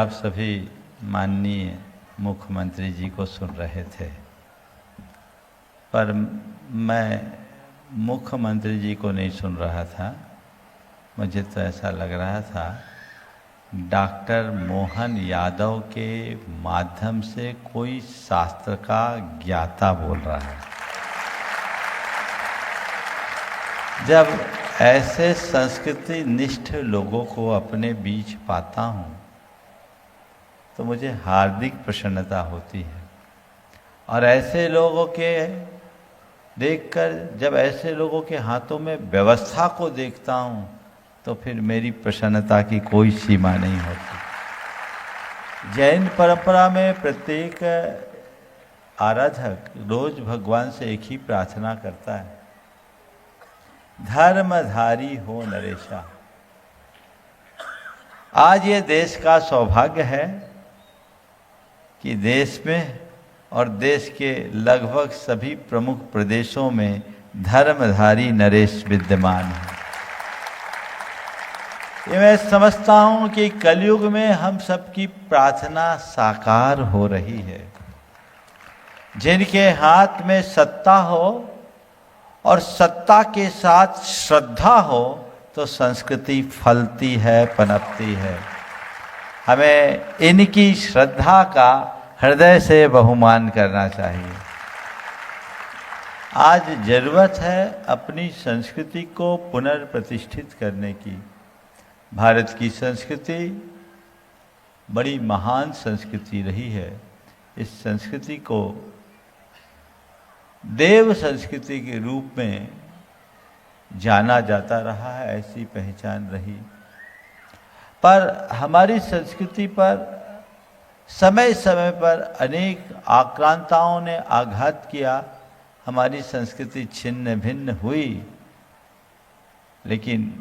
आप सभी माननीय मुख्यमंत्री जी को सुन रहे थे, पर मैं मुख्यमंत्री जी को नहीं सुन रहा था। मुझे तो ऐसा लग रहा था डॉक्टर मोहन यादव के माध्यम से कोई शास्त्र का ज्ञाता बोल रहा है। जब ऐसे संस्कृति निष्ठ लोगों को अपने बीच पाता हूँ तो मुझे हार्दिक प्रसन्नता होती है। और ऐसे लोगों के देखकर, जब ऐसे लोगों के हाथों में व्यवस्था को देखता हूँ तो फिर मेरी प्रसन्नता की कोई सीमा नहीं होती। जैन परंपरा में प्रत्येक आराधक रोज भगवान से एक ही प्रार्थना करता है, धर्मधारी हो नरेशा। आज ये देश का सौभाग्य है कि देश में और देश के लगभग सभी प्रमुख प्रदेशों में धर्मधारी नरेश विद्यमान है। ये मैं समझता हूं कि कलयुग में हम सबकी प्रार्थना साकार हो रही है। जिनके हाथ में सत्ता हो और सत्ता के साथ श्रद्धा हो तो संस्कृति फलती है, पनपती है। हमें इनकी श्रद्धा का हृदय से बहुमान करना चाहिए। आज जरूरत है अपनी संस्कृति को पुनर्प्रतिष्ठित करने की। भारत की संस्कृति बड़ी महान संस्कृति रही है। इस संस्कृति को देव संस्कृति के रूप में जाना जाता रहा है, ऐसी पहचान रही। पर हमारी संस्कृति पर समय समय पर अनेक आक्रांताओं ने आघात किया, हमारी संस्कृति छिन्न भिन्न हुई। लेकिन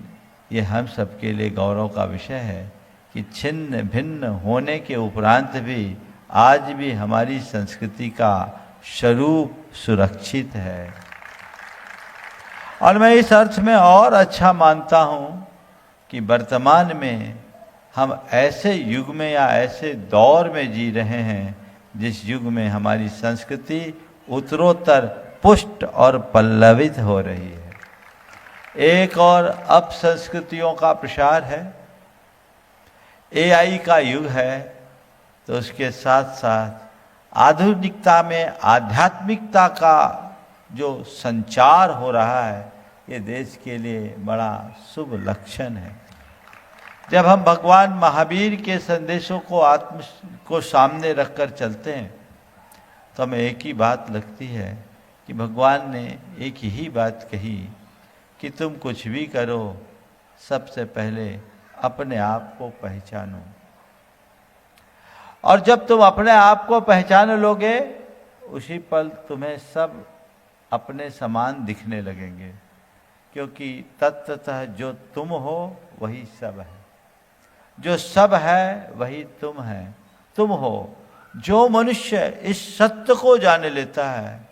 ये हम सबके लिए गौरव का विषय है कि छिन्न भिन्न होने के उपरांत भी आज भी हमारी संस्कृति का स्वरूप सुरक्षित है। और मैं इस अर्थ में और अच्छा मानता हूँ कि वर्तमान में हम ऐसे युग में या ऐसे दौर में जी रहे हैं जिस युग में हमारी संस्कृति उत्तरोत्तर पुष्ट और पल्लवित हो रही है। एक और अपसंस्कृतियों का प्रसार है, एआई का युग है, तो उसके साथ साथ आधुनिकता में आध्यात्मिकता का जो संचार हो रहा है, ये देश के लिए बड़ा शुभ लक्षण है। जब हम भगवान महावीर के संदेशों को सामने रखकर चलते हैं तो हमें एक ही बात लगती है कि भगवान ने एक ही बात कही कि तुम कुछ भी करो, सबसे पहले अपने आप को पहचानो। और जब तुम अपने आप को पहचान लोगे, उसी पल तुम्हें सब अपने समान दिखने लगेंगे, क्योंकि तत्वतः जो तुम हो वही सब है। जो सब है वही तुम हो। जो मनुष्य इस सत्य को जान लेता है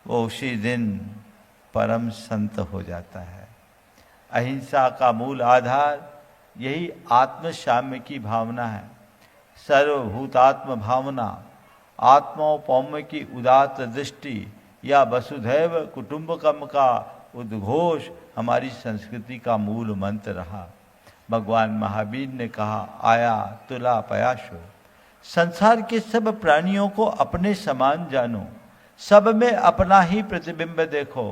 वो उसी दिन परम संत हो जाता है। अहिंसा का मूल आधार यही आत्मसाम्य की भावना है। सर्वभूतात्म भावना, आत्मौपौम्य की उदात्त दृष्टि या वसुधैव कुटुंबकम का उद्घोष हमारी संस्कृति का मूल मंत्र रहा। भगवान महावीर ने कहा, आया तुला पयाशो। संसार के सब प्राणियों को अपने समान जानो, सब में अपना ही प्रतिबिंब देखो।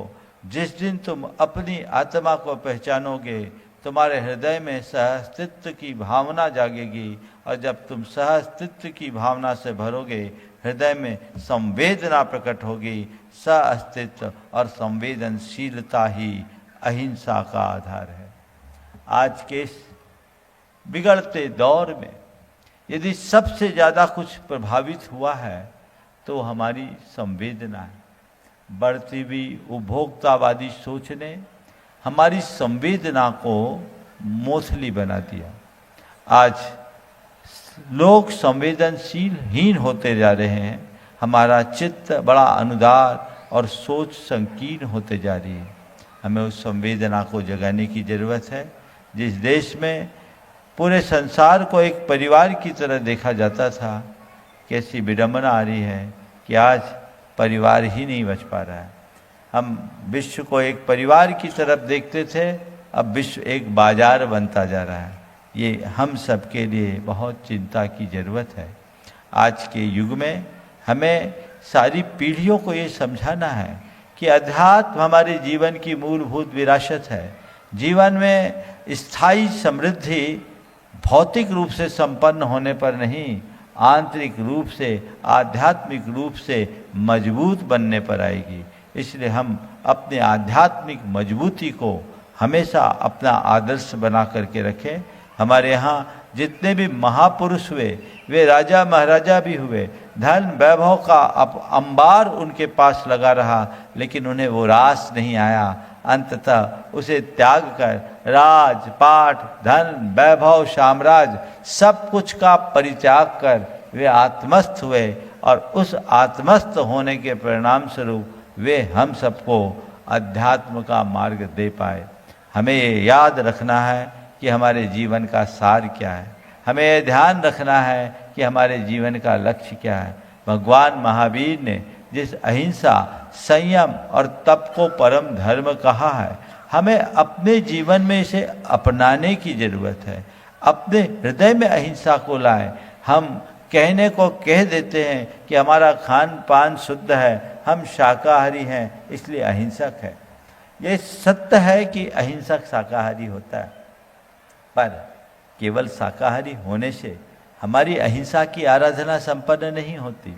जिस दिन तुम अपनी आत्मा को पहचानोगे, तुम्हारे हृदय में सहअस्तित्व की भावना जागेगी, और जब तुम सहअस्तित्व की भावना से भरोगे, हृदय में संवेदना प्रकट होगी। सहअस्तित्व और संवेदनशीलता ही अहिंसा का आधार है। आज के इस बिगड़ते दौर में यदि सबसे ज़्यादा कुछ प्रभावित हुआ है तो हमारी संवेदना है। बढ़ती हुई उपभोक्तावादी सोच ने हमारी संवेदना को मोथली बना दिया। आज लोग संवेदनशील हीन होते जा रहे हैं। हमारा चित्त बड़ा अनुदार और सोच संकीर्ण होते जा रही है। हमें उस संवेदना को जगाने की जरूरत है। जिस देश में पूरे संसार को एक परिवार की तरह देखा जाता था। कैसी विडंबना आ रही है कि आज परिवार ही नहीं बच पा रहा है। हम विश्व को एक परिवार की तरफ देखते थे, अब विश्व एक बाजार बनता जा रहा है। ये हम सब के लिए बहुत चिंता की ज़रूरत है। आज के युग में हमें सारी पीढ़ियों को ये समझाना है कि अध्यात्म हमारे जीवन की मूलभूत विरासत है। जीवन में स्थायी समृद्धि भौतिक रूप से संपन्न होने पर नहीं, आंतरिक रूप से, आध्यात्मिक रूप से मजबूत बनने पर आएगी। इसलिए हम अपने आध्यात्मिक मजबूती को हमेशा अपना आदर्श बना करके रखें। हमारे यहाँ जितने भी महापुरुष हुए, वे राजा महाराजा भी हुए, धन वैभव का अंबार उनके पास लगा रहा, लेकिन उन्हें वो रास नहीं आया। अंततः उसे त्याग कर राज पाट धन वैभव साम्राज्य सब कुछ का परित्याग कर वे आत्मस्थ हुए, और उस आत्मस्थ होने के परिणाम स्वरूप वे हम सबको अध्यात्म का मार्ग दे पाए। हमें ये याद रखना है कि हमारे जीवन का सार क्या है। हमें ये ध्यान रखना है कि हमारे जीवन का लक्ष्य क्या है। भगवान महावीर ने जिस अहिंसा, संयम और तप को परम धर्म कहा है, हमें अपने जीवन में इसे अपनाने की जरूरत है। अपने हृदय में अहिंसा को लाएं। हम कहने को कह देते हैं कि हमारा खान पान शुद्ध है, हम शाकाहारी हैं इसलिए अहिंसक है। ये सत्य है कि अहिंसक शाकाहारी होता है, पर केवल शाकाहारी होने से हमारी अहिंसा की आराधना संपन्न नहीं होती।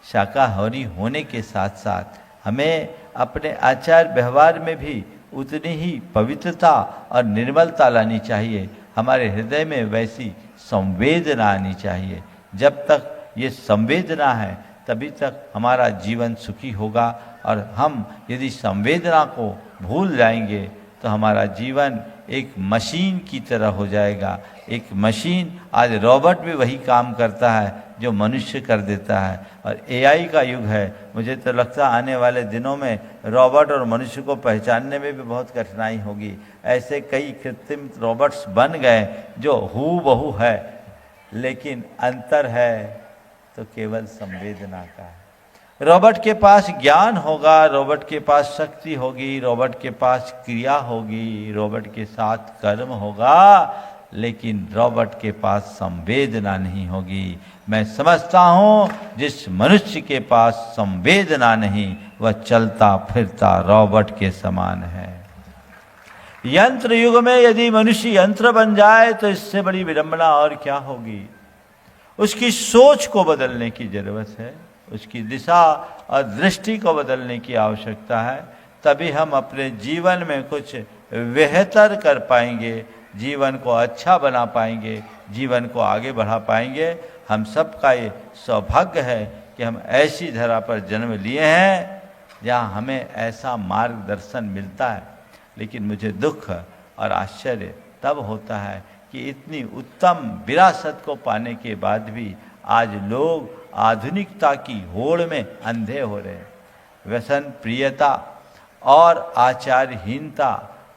शाकाहारी होने के साथ साथ हमें अपने आचार व्यवहार में भी उतनी ही पवित्रता और निर्मलता लानी चाहिए। हमारे हृदय में वैसी संवेदना आनी चाहिए। जब तक ये संवेदना है तभी तक हमारा जीवन सुखी होगा, और हम यदि संवेदना को भूल जाएंगे तो हमारा जीवन एक मशीन की तरह हो जाएगा। एक मशीन, आज रोबोट भी वही काम करता है जो मनुष्य कर देता है, और एआई का युग है। मुझे तो लगता है आने वाले दिनों में रोबोट और मनुष्य को पहचानने में भी बहुत कठिनाई होगी। ऐसे कई कृत्रिम रोबोट्स बन गए जो हूबहू है, लेकिन अंतर है तो केवल संवेदना का है। रोबोट के पास ज्ञान होगा, रोबोट के पास शक्ति होगी, रोबोट के पास क्रिया होगी, रोबोट के साथ कर्म होगा, लेकिन रोबोट के पास संवेदना नहीं होगी। मैं समझता हूँ जिस मनुष्य के पास संवेदना नहीं, वह चलता फिरता रोबोट के समान है। यंत्र युग में यदि मनुष्य यंत्र बन जाए तो इससे बड़ी विडंबना और क्या होगी। उसकी सोच को बदलने की जरूरत है, उसकी दिशा और दृष्टि को बदलने की आवश्यकता है। तभी हम अपने जीवन में कुछ बेहतर कर पाएंगे, जीवन को अच्छा बना पाएंगे, जीवन को आगे बढ़ा पाएंगे। हम सब का ये सौभाग्य है कि हम ऐसी धरा पर जन्म लिए हैं जहाँ हमें ऐसा मार्गदर्शन मिलता है। लेकिन मुझे दुख और आश्चर्य तब होता है कि इतनी उत्तम विरासत को पाने के बाद भी आज लोग आधुनिकता की होड़ में अंधे हो रहे हैं। व्यसन प्रियता और आचारहीनता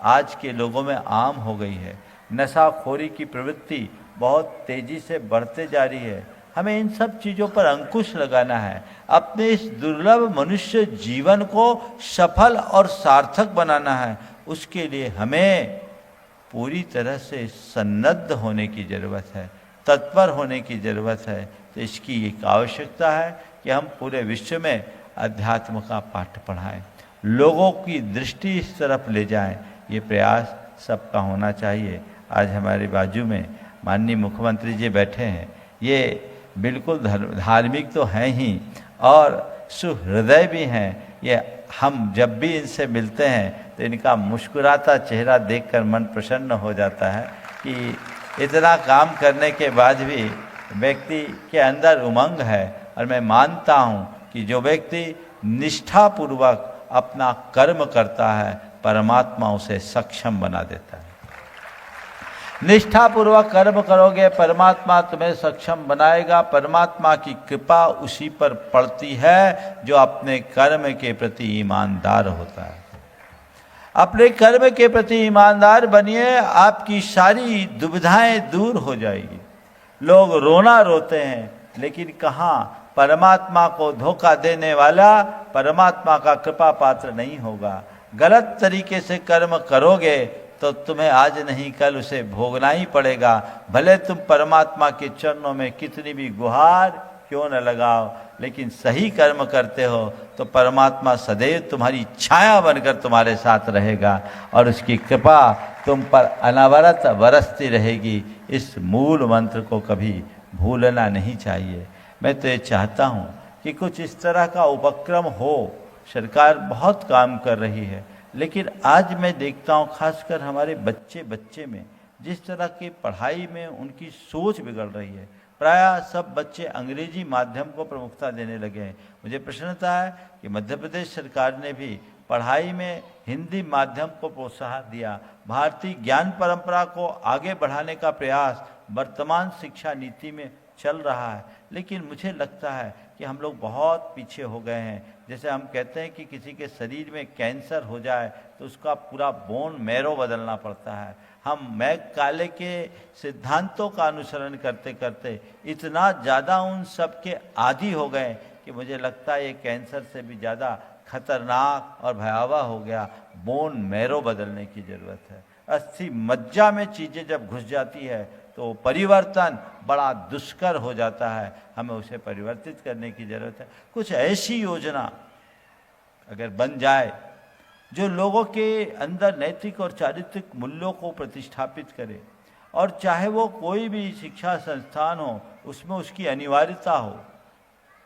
आज के लोगों में आम हो गई है। नशाखोरी की प्रवृत्ति बहुत तेजी से बढ़ते जा रही है। हमें इन सब चीज़ों पर अंकुश लगाना है। अपने इस दुर्लभ मनुष्य जीवन को सफल और सार्थक बनाना है। उसके लिए हमें पूरी तरह से सन्नद्ध होने की ज़रूरत है, तत्पर होने की ज़रूरत है। तो इसकी एक आवश्यकता है कि हम पूरे विश्व में अध्यात्म का पाठ पढ़ाएं, लोगों की दृष्टि इस तरफ ले जाएं। ये प्रयास सबका होना चाहिए। आज हमारे बाजू में माननीय मुख्यमंत्री जी बैठे हैं। ये बिल्कुल धार्मिक तो हैं ही और सुहृदय भी हैं। ये हम जब भी इनसे मिलते हैं तो इनका मुस्कुराता चेहरा देखकर मन प्रसन्न हो जाता है कि इतना काम करने के बाद भी व्यक्ति के अंदर उमंग है। और मैं मानता हूँ कि जो व्यक्ति निष्ठापूर्वक अपना कर्म करता है, परमात्मा उसे सक्षम बना देता है। निष्ठापूर्वक कर्म करोगे, परमात्मा तुम्हें सक्षम बनाएगा। परमात्मा की कृपा उसी पर पड़ती है जो अपने कर्म के प्रति ईमानदार होता है। अपने कर्म के प्रति ईमानदार बनिए, आपकी सारी दुविधाएं दूर हो जाएगी। लोग रोना रोते हैं, लेकिन कहाँ, परमात्मा को धोखा देने वाला परमात्मा का कृपा पात्र नहीं होगा। गलत तरीके से कर्म करोगे तो तुम्हें आज नहीं कल उसे भोगना ही पड़ेगा, भले तुम परमात्मा के चरणों में कितनी भी गुहार क्यों न लगाओ। लेकिन सही कर्म करते हो तो परमात्मा सदैव तुम्हारी छाया बनकर तुम्हारे साथ रहेगा और उसकी कृपा तुम पर अनवरत बरसती रहेगी। इस मूल मंत्र को कभी भूलना नहीं चाहिए। मैं तो ये चाहता हूँ कि कुछ इस तरह का उपक्रम हो। सरकार बहुत काम कर रही है, लेकिन आज मैं देखता हूँ खासकर हमारे बच्चे में जिस तरह की पढ़ाई में उनकी सोच बिगड़ रही है। प्रायः सब बच्चे अंग्रेजी माध्यम को प्रमुखता देने लगे हैं। मुझे प्रसन्नता है कि मध्य प्रदेश सरकार ने भी पढ़ाई में हिंदी माध्यम को प्रोत्साहन दिया। भारतीय ज्ञान परंपरा को आगे बढ़ाने का प्रयास वर्तमान शिक्षा नीति में चल रहा है, लेकिन मुझे लगता है कि हम लोग बहुत पीछे हो गए हैं। जैसे हम कहते हैं कि किसी के शरीर में कैंसर हो जाए तो उसका पूरा बोन मैरो बदलना पड़ता है। हम मैककाले के सिद्धांतों का अनुसरण करते करते इतना ज़्यादा उन सब के आदी हो गए कि मुझे लगता है ये कैंसर से भी ज़्यादा खतरनाक और भयावह हो गया। बोन मैरो बदलने की ज़रूरत है। अस्थि मज्जा में चीज़ें जब घुस जाती है तो परिवर्तन बड़ा दुष्कर हो जाता है। हमें उसे परिवर्तित करने की ज़रूरत है। कुछ ऐसी योजना अगर बन जाए जो लोगों के अंदर नैतिक और चारित्रिक मूल्यों को प्रतिष्ठापित करे, और चाहे वो कोई भी शिक्षा संस्थान हो उसमें उसकी अनिवार्यता हो,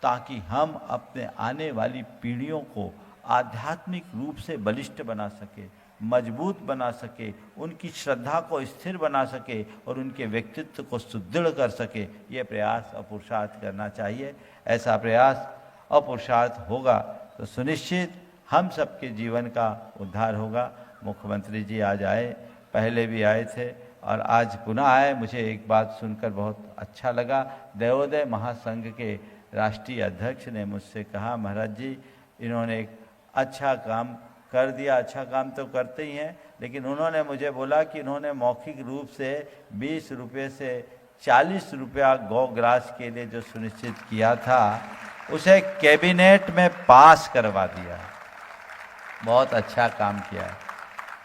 ताकि हम अपने आने वाली पीढ़ियों को आध्यात्मिक रूप से बलिष्ठ बना सके, मजबूत बना सके, उनकी श्रद्धा को स्थिर बना सके और उनके व्यक्तित्व को सुदृढ़ कर सके। ये प्रयास और पुरुषार्थ करना चाहिए। ऐसा प्रयास और पुरुषार्थ होगा तो सुनिश्चित हम सबके जीवन का उद्धार होगा। मुख्यमंत्री जी आज आए, पहले भी आए थे और आज पुनः आए। मुझे एक बात सुनकर बहुत अच्छा लगा। देवोदय महासंघ के राष्ट्रीय अध्यक्ष ने मुझसे कहा, महाराज जी इन्होंने एक अच्छा काम कर दिया। अच्छा काम तो करते ही हैं, लेकिन उन्होंने मुझे बोला कि इन्होंने मौखिक रूप से 20 रुपये से 40 रुपया गौग्रास के लिए जो सुनिश्चित किया था उसे कैबिनेट में पास करवा दिया। बहुत अच्छा काम किया है।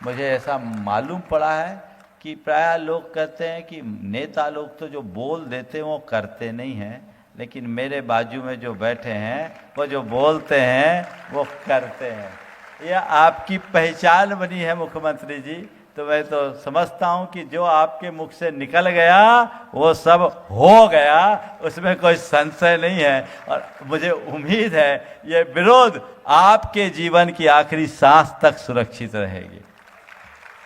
मुझे ऐसा मालूम पड़ा है कि प्रायः लोग कहते हैं कि नेता लोग तो जो बोल देते हैं वो करते नहीं हैं, लेकिन मेरे बाजू में जो बैठे हैं वो जो बोलते हैं वो करते हैं। यह आपकी पहचान बनी है मुख्यमंत्री जी। तो मैं तो समझता हूं कि जो आपके मुख से निकल गया वो सब हो गया, उसमें कोई संशय नहीं है। और मुझे उम्मीद है ये विरोध आपके जीवन की आखिरी सांस तक सुरक्षित रहेगी।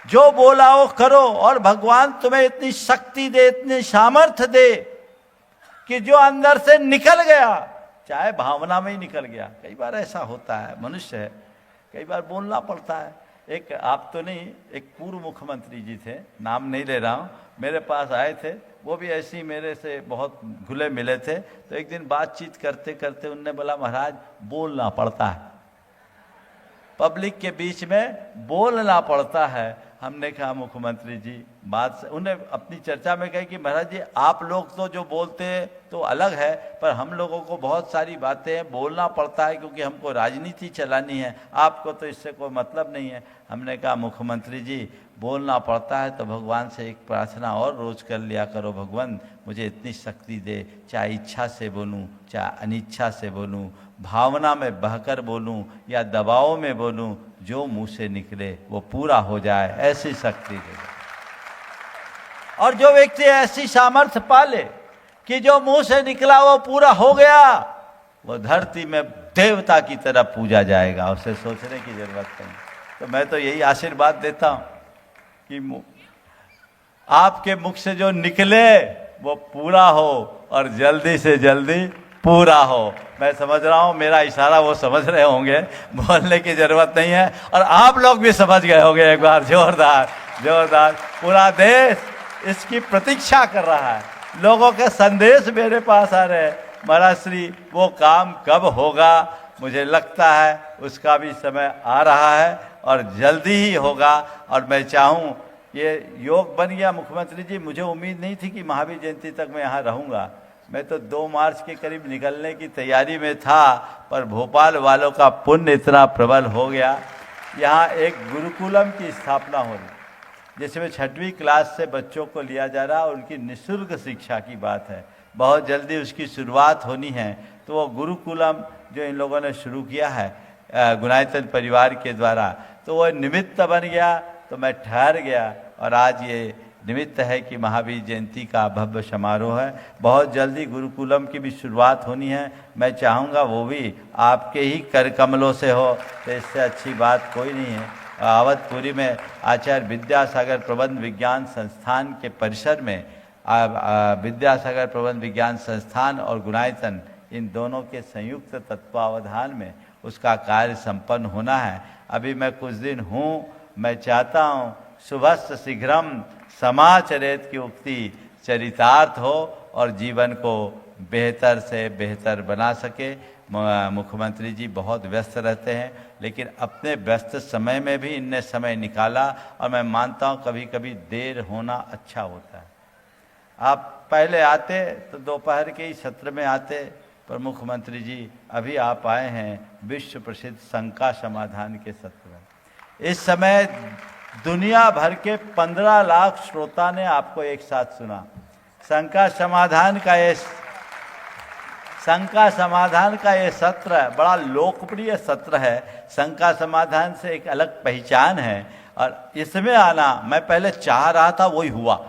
जो बोला वो करो, और भगवान तुम्हें इतनी शक्ति दे, इतनी सामर्थ्य दे कि जो अंदर से निकल गया, चाहे भावना में ही निकल गया। कई बार ऐसा होता है, मनुष्य है, कई बार बोलना पड़ता है। एक आप तो नहीं, एक पूर्व मुख्यमंत्री जी थे, नाम नहीं ले रहा हूँ, मेरे पास आए थे। वो भी ऐसे ही मेरे से बहुत घुले मिले थे। तो एक दिन बातचीत करते करते उनने बोला, महाराज बोलना पड़ता है, पब्लिक के बीच में बोलना पड़ता है। हमने कहा मुख्यमंत्री जी बात से, उन्हें अपनी चर्चा में कही कि महाराज जी आप लोग तो जो बोलते हैं तो अलग है, पर हम लोगों को बहुत सारी बातें बोलना पड़ता है क्योंकि हमको राजनीति चलानी है, आपको तो इससे कोई मतलब नहीं है। हमने कहा मुख्यमंत्री जी बोलना पड़ता है तो भगवान से एक प्रार्थना और रोज कर लिया करो, भगवान मुझे इतनी शक्ति दे, चाहे इच्छा से बोलूं चाहे अनिच्छा से बोलूं, भावना में बहकर बोलूं या दबाव में बोलूं, जो मुंह से निकले वो पूरा हो जाए, ऐसी शक्ति दे। और जो व्यक्ति ऐसी सामर्थ्य पाले कि जो मुंह से निकला वो पूरा हो गया, वो धरती में देवता की तरह पूजा जाएगा, उसे सोचने की जरूरत नहीं। तो मैं तो यही आशीर्वाद देता हूं कि आपके मुख से जो निकले वो पूरा हो और जल्दी से जल्दी पूरा हो। मैं समझ रहा हूं मेरा इशारा वो समझ रहे होंगे, बोलने की जरूरत नहीं है, और आप लोग भी समझ गए होंगे एक बार। जोरदार जोरदार। पूरा देश इसकी प्रतीक्षा कर रहा है, लोगों के संदेश मेरे पास आ रहे हैं, महाराज श्री वो काम कब होगा, मुझे लगता है उसका भी समय आ रहा है और जल्दी ही होगा। और मैं चाहूँ, ये योग बन गया मुख्यमंत्री जी, मुझे उम्मीद नहीं थी कि महावीर जयंती तक मैं यहाँ रहूँगा। मैं तो 2 मार्च के करीब निकलने की तैयारी में था, पर भोपाल वालों का पुण्य इतना प्रबल हो गया। यहाँ एक गुरुकुलम की स्थापना हो रही, जिसमें 6वीं क्लास से बच्चों को लिया जा रहा और उनकी निःशुल्क शिक्षा की बात है। बहुत जल्दी उसकी शुरुआत होनी है। तो वो गुरुकुलम जो इन लोगों ने शुरू किया है गुणायतन परिवार के द्वारा, तो वो निमित्त बन गया, तो मैं ठहर गया। और आज ये निमित्त है कि महावीर जयंती का भव्य समारोह है। बहुत जल्दी गुरुकुलम की भी शुरुआत होनी है। मैं चाहूँगा वो भी आपके ही कर कमलों से हो, तो इससे अच्छी बात कोई नहीं है। अवधपुरी में आचार्य विद्यासागर प्रबंध विज्ञान संस्थान के परिसर में विद्यासागर प्रबंध विज्ञान संस्थान और गुणायतन, इन दोनों के संयुक्त तत्वावधान में उसका कार्य संपन्न होना है। अभी मैं कुछ दिन हूँ, मैं चाहता हूँ शुभस्य शीघ्रम समाचरित की उक्ति चरितार्थ हो और जीवन को बेहतर से बेहतर बना सके। मुख्यमंत्री जी बहुत व्यस्त रहते हैं, लेकिन अपने व्यस्त समय में भी इनने समय निकाला, और मैं मानता हूँ कभी कभी देर होना अच्छा होता है। आप पहले आते तो दोपहर के ही सत्र में आते, पर मुख्यमंत्री जी अभी आप आए हैं विश्व प्रसिद्ध शंका समाधान के सत्र में। इस समय दुनिया भर के 15 लाख श्रोता ने आपको एक साथ सुना। शंका समाधान का ये सत्र बड़ा लोकप्रिय सत्र है। शंका समाधान से एक अलग पहचान है, और इसमें आना मैं पहले चाह रहा था, वही हुआ।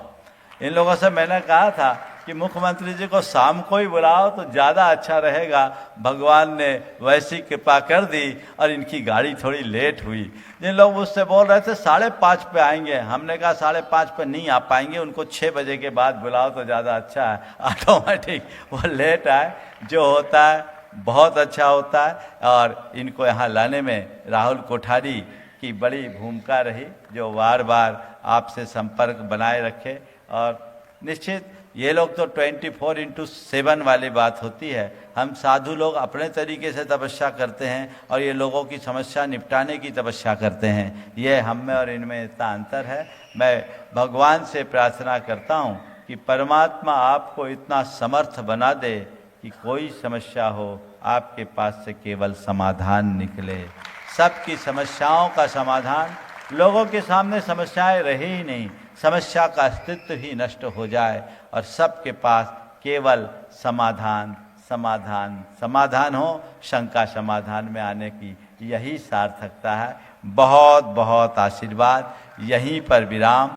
इन लोगों से मैंने कहा था कि मुख्यमंत्री जी को शाम को ही बुलाओ तो ज़्यादा अच्छा रहेगा। भगवान ने वैसी कृपा कर दी और इनकी गाड़ी थोड़ी लेट हुई। जिन लोग मुझसे बोल रहे थे 5:30 पे आएंगे, हमने कहा 5:30 पे नहीं आ पाएंगे, उनको 6 बजे के बाद बुलाओ तो ज़्यादा अच्छा है। ऑटोमेटिक वो लेट आए, जो होता है बहुत अच्छा होता है। और इनको यहाँ लाने में राहुल कोठारी की बड़ी भूमिका रही, जो बार बार आपसे संपर्क बनाए रखे। और निश्चित ये लोग तो 24/7 वाली बात होती है। हम साधु लोग अपने तरीके से तपस्या करते हैं, और ये लोगों की समस्या निपटाने की तपस्या करते हैं। ये हम में और इनमें इतना अंतर है। मैं भगवान से प्रार्थना करता हूँ कि परमात्मा आपको इतना समर्थ बना दे कि कोई समस्या हो आपके पास से केवल समाधान निकले। सबकी समस्याओं का समाधान, लोगों के सामने समस्याएं रहे ही नहीं, समस्या का अस्तित्व ही नष्ट हो जाए, और सबके पास केवल समाधान समाधान समाधान हो। शंका समाधान में आने की यही सार्थकता है। बहुत बहुत आशीर्वाद। यहीं पर विराम।